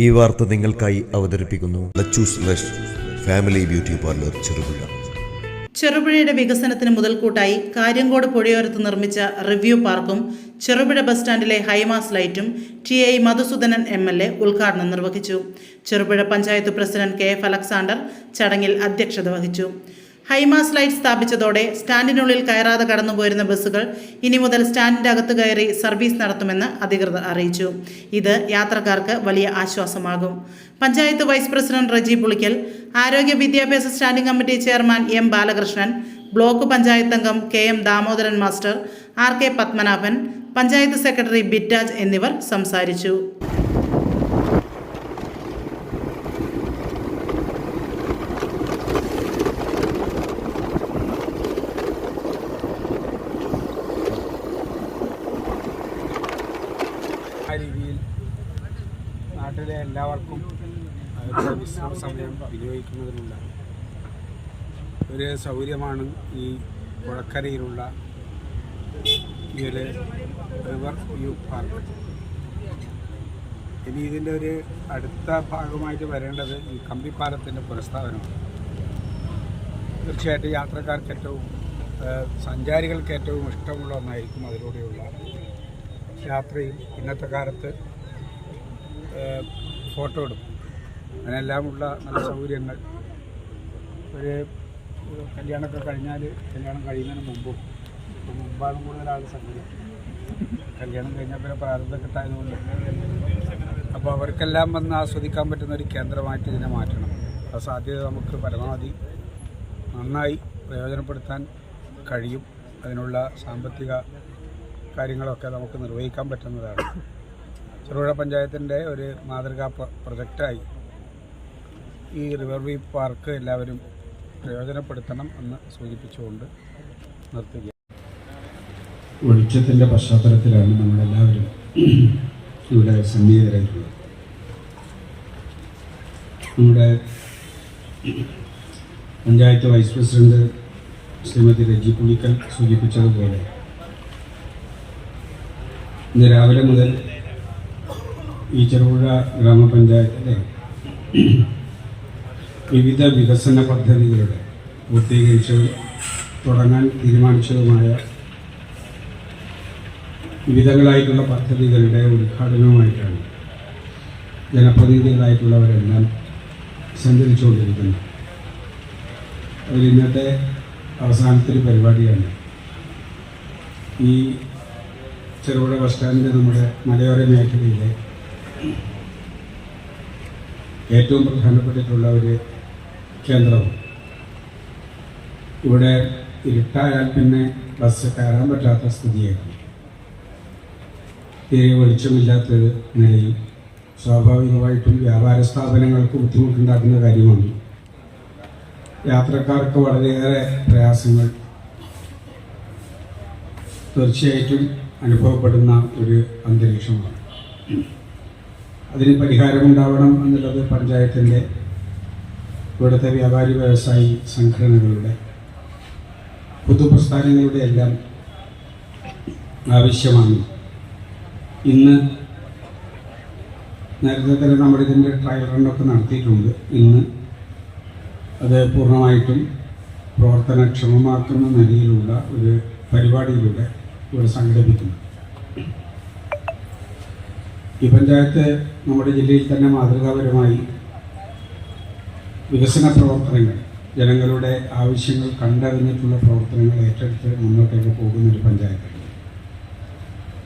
ഈ വാർത്ത നിങ്ങൾക്കായി അവതരിപ്പിക്കുന്നു Lachoos lush family beauty parlour Cherupuzha. ചെറുപുഴയുടെ വികസനത്തിന് മുതൽക്കൂട്ടായി കാര്യങ്കോട് പുഴയോരത്ത് നിർമ്മിച്ച റിവ്യൂ പാർക്കും ചെറുപുഴ ബസ് സ്റ്റാൻഡിലെ ഹൈമാസ് ലൈറ്റും ടി.ഐ. മധുസൂദനൻ എം.എൽ.എ. ഉദ്ഘാടനം നിർവഹിച്ചു. ചെറുപുഴ പഞ്ചായത്ത് പ്രസിഡന്റ് കെ.എഫ്. അലക്സാണ്ടർ ചടങ്ങിൽ അധ്യക്ഷത വഹിച്ചു. ഹൈമാസ് ലൈറ്റ് സ്ഥാപിച്ചതോടെ സ്റ്റാൻഡിനുള്ളിൽ കയറാതെ കടന്നുപോയിരുന്ന ബസ്സുകൾ ഇനി മുതൽ സ്റ്റാൻഡിന്റെ അകത്ത് കയറി സർവീസ് നടത്തുമെന്ന് അധികൃതർ അറിയിച്ചു. ഇത് യാത്രക്കാർക്ക് വലിയ ആശ്വാസമാകും. പഞ്ചായത്ത് വൈസ് പ്രസിഡന്റ് റജി പുളിക്കൽ, ആരോഗ്യ വിദ്യാഭ്യാസ standing committee chairman M. Balakrishnan, block panchayat അംഗം K M. Damodaran master, R K. Padmanabhan, panchayat secretary Bitaj എന്നിവർ സംസാരിച്ചു. രീതിയിൽ നാട്ടിലെ എല്ലാവർക്കും അവരുടെ വിശ്രമ സമയം വിനിയോഗിക്കുന്നതിനുള്ള ഒരു സൗകര്യമാണ് ഈ പുഴക്കരയിലുള്ള ഈ ഒരു റിവർ വ്യൂ പാർക്ക്. ഇനി ഇതിൻ്റെ ഒരു അടുത്ത ഭാഗമായിട്ട് വരേണ്ടത് ഈ കമ്പിപ്പാലത്തിൻ്റെ പുനഃസ്ഥാപനമാണ്. തീർച്ചയായിട്ടും യാത്രക്കാർക്ക് ഏറ്റവും സഞ്ചാരികൾക്ക് ഏറ്റവും ഇഷ്ടമുള്ള ഒന്നായിരിക്കും അതിലൂടെയുള്ള യാത്രയും. ഇന്നത്തെ കാലത്ത് ഫോട്ടോ എടുക്കും, അതിനെല്ലാമുള്ള നല്ല സൗകര്യങ്ങൾ. ഒരു കല്യാണമൊക്കെ കഴിഞ്ഞാൽ കല്യാണം കഴിയുന്നതിന് മുമ്പാണ് കൂടുതൽ ആൾ സംഗതി. കല്യാണം കഴിഞ്ഞാൽ പിന്നെ പ്രാരംഭം കിട്ടായതുകൊണ്ട് അപ്പോൾ അവർക്കെല്ലാം വന്ന് ആസ്വദിക്കാൻ പറ്റുന്ന ഒരു കേന്ദ്രമായിട്ട് ഇതിനെ മാറ്റണം. ആ സാധ്യത നമുക്ക് പരമാവധി നന്നായി പ്രയോജനപ്പെടുത്താൻ കഴിയും. അതിനുള്ള സാമ്പത്തിക കാര്യങ്ങളൊക്കെ നമുക്ക് നിർവഹിക്കാൻ പറ്റുന്നതാണ്. ചെറുപുഴ പഞ്ചായത്തിൻ്റെ ഒരു മാതൃകാ പ്രൊജക്റ്റായി ഈ റിവർ വ്യൂ പാർക്ക് എല്ലാവരും പ്രയോജനപ്പെടുത്തണം എന്ന് സൂചിപ്പിച്ചുകൊണ്ട് നിർത്തുക. വെളിച്ചത്തിൻ്റെ പശ്ചാത്തലത്തിലാണ് നമ്മളെല്ലാവരും ഇവിടെ സന്നിഹിതരായിട്ടുള്ളത്. നമ്മുടെ പഞ്ചായത്ത് വൈസ് പ്രസിഡന്റ് ശ്രീമതി രജി പുളിക്കൽ സൂചിപ്പിച്ചതുപോലെ ഇന്ന് രാവിലെ മുതൽ ഈ ചെറുപുഴ ഗ്രാമപഞ്ചായത്തിലെ വിവിധ വികസന പദ്ധതികളുടെ പൂർത്തീകരിച്ചതും തുടങ്ങാൻ തീരുമാനിച്ചതുമായ വിവിധങ്ങളായിട്ടുള്ള പദ്ധതികളുടെ ഉദ്ഘാടനവുമായിട്ടാണ് ജനപ്രതിനിധികളായിട്ടുള്ളവരെല്ലാം സഞ്ചരിച്ചുകൊണ്ടിരിക്കുന്നത്. അതിൽ ഇന്നത്തെ അവസാനത്തെ പരിപാടിയാണ് ഈ ചെറുപുഴ ബസ് സ്റ്റാൻഡിൻ്റെ നമ്മുടെ മലയോര മേഖലയിലെ ഏറ്റവും പ്രധാനപ്പെട്ടിട്ടുള്ള ഒരു കേന്ദ്രവും. ഇവിടെ ഇരുട്ടായാൽ പിന്നെ ബസ് കയറാൻ പറ്റാത്ത സ്ഥിതിയായിരുന്നു. തീരെ വെളിച്ചമില്ലാത്തൊരു നിലയിൽ സ്വാഭാവികമായിട്ടും വ്യാപാര സ്ഥാപനങ്ങൾക്ക് ബുദ്ധിമുട്ടുണ്ടാക്കുന്ന കാര്യമാണ്. യാത്രക്കാർക്ക് വളരെയേറെ പ്രയാസങ്ങൾ തീർച്ചയായിട്ടും അനുഭവപ്പെടുന്ന ഒരു അന്തരീക്ഷമാണ്. അതിന് പരിഹാരമുണ്ടാവണം എന്നുള്ളത് പഞ്ചായത്തിൻ്റെ, ഇവിടുത്തെ വ്യാപാരി വ്യവസായി സംഘടനകളുടെ, പൊതുപ്രസ്ഥാനങ്ങളുടെ എല്ലാം ആവശ്യമാണ്. ഇന്ന് നേരത്തെ തന്നെ നമ്മളിതിൻ്റെ ട്രയൽ റണ്ണൊക്കെ നടത്തിയിട്ടുണ്ട്. ഇന്ന് അത് പൂർണ്ണമായിട്ടും പ്രവർത്തനക്ഷമമാക്കുന്ന നിലയിലുള്ള ഒരു പരിപാടിയിലൂടെ ഇവിടെ സംഘടിപ്പിക്കുന്നു. ഈ പഞ്ചായത്ത് നമ്മുടെ ജില്ലയിൽ തന്നെ മാതൃകാപരമായി വികസന പ്രവർത്തനങ്ങൾ, ജനങ്ങളുടെ ആവശ്യങ്ങൾ കണ്ടറിഞ്ഞിട്ടുള്ള പ്രവർത്തനങ്ങൾ ഏറ്റെടുത്ത് മുന്നോട്ടേക്ക് പോകുന്നൊരു പഞ്ചായത്താണ്.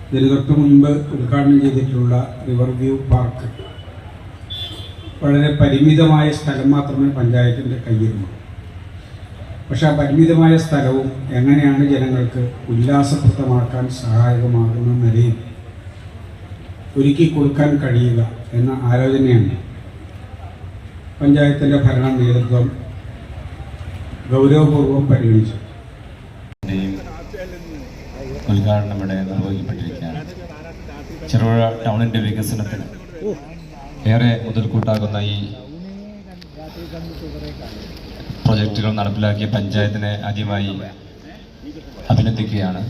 ഇതിന് തൊട്ട് മുൻപ് ഉദ്ഘാടനം ചെയ്തിട്ടുള്ള റിവർ വ്യൂ പാർക്ക് വളരെ പരിമിതമായ സ്ഥലം മാത്രമേ പഞ്ചായത്തിൻ്റെ കയ്യിലുള്ളൂ. പക്ഷെ ആ പരിമിതമായ സ്ഥലവും എങ്ങനെയാണ് ജനങ്ങൾക്ക് ഉല്ലാസപ്രദമാക്കാൻ സഹായകമാകുന്ന നിലയിൽ ഒരുക്കി കൊടുക്കാൻ കഴിയുക എന്ന ആലോചനയാണ് പഞ്ചായത്തിൻ്റെ ഭരണ നേതൃത്വം ഗൗരവപൂർവ്വം പരിഗണിച്ചു. ഉദ്ഘാടനം ഇവിടെ നിർവഹിക്കപ്പെട്ടിരിക്കുകയാണ്. ചെറുപുഴ ടൗണിൻ്റെ വികസനത്തിന് ഏറെ മുതൽക്കൂട്ടാകുന്ന ഈ പ്രൊജക്റ്റുകൾ നടപ്പിലാക്കിയ പഞ്ചായത്തിനെ ആദ്യമായി അഭിനന്ദിക്കുകയാണ്.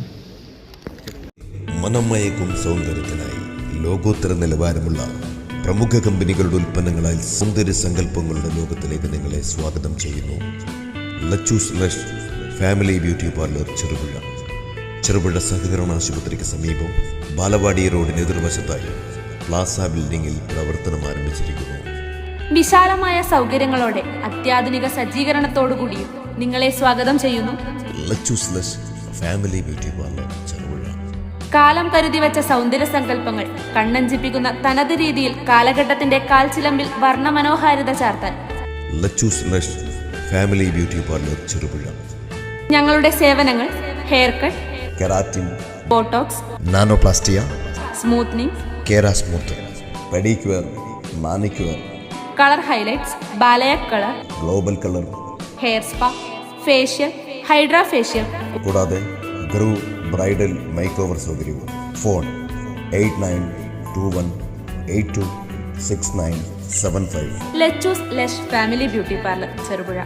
മനമയക്കും സൗന്ദര്യത്തിനായി ലോകോത്തര നിലവാരമുള്ള പ്രമുഖ കമ്പനികളുടെ ഉൽപ്പന്നങ്ങളാൽ സൗന്ദര്യ സങ്കല്പങ്ങളുടെ ലോകത്തിലേക്ക് നിങ്ങളെ സ്വാഗതം ചെയ്യുന്നു. Lachoos lush family beauty parlour Cherupuzha. Cherupuzha സഹകരണ ആശുപത്രിക്ക് സമീപം ബാലവാടി റോഡിന് എതിർവശത്തായി പ്ലാസ ബിൽഡിംഗിൽ പ്രവർത്തനം ആരംഭിച്ചിരിക്കുന്നു. വിശാലമായ സൗകര്യങ്ങളോടെ അത്യാധുനിക സജ്ജീകരണത്തോടുകൂടിയും നിങ്ങളെ സ്വാഗതം ചെയ്യുന്നു. Lachoos lush family beauty parlour Cherupuzha. കാലം കരുതി വെച്ച സൗന്ദര്യ സങ്കല്പങ്ങൾ കണ്ണഞ്ചിപ്പിക്കുന്ന തനത് രീതിയിൽ കാലഘട്ടത്തിന്റെ കാൽച്ചിലമ്പിൽ വർണ്ണമനോഹാരിത ചാർത്താൻ Lachoos lush family beauty parlour Cherupuzha. ഞങ്ങളുടെ സേവനങ്ങൾ hair cut, keratin, botox, nanoplastia, smoothening, kera smooth, pedicure, manicure, colour highlights, balayage colour, global colour, hair spa, facial, hydra facial, കൂടാതെ ഗ്രൂ ബ്രൈഡൽ മേക്ക് ഓവർ സൗകര്യവും. Phone 8921826975. Lachoos lush family beauty parlour Cherupuzha.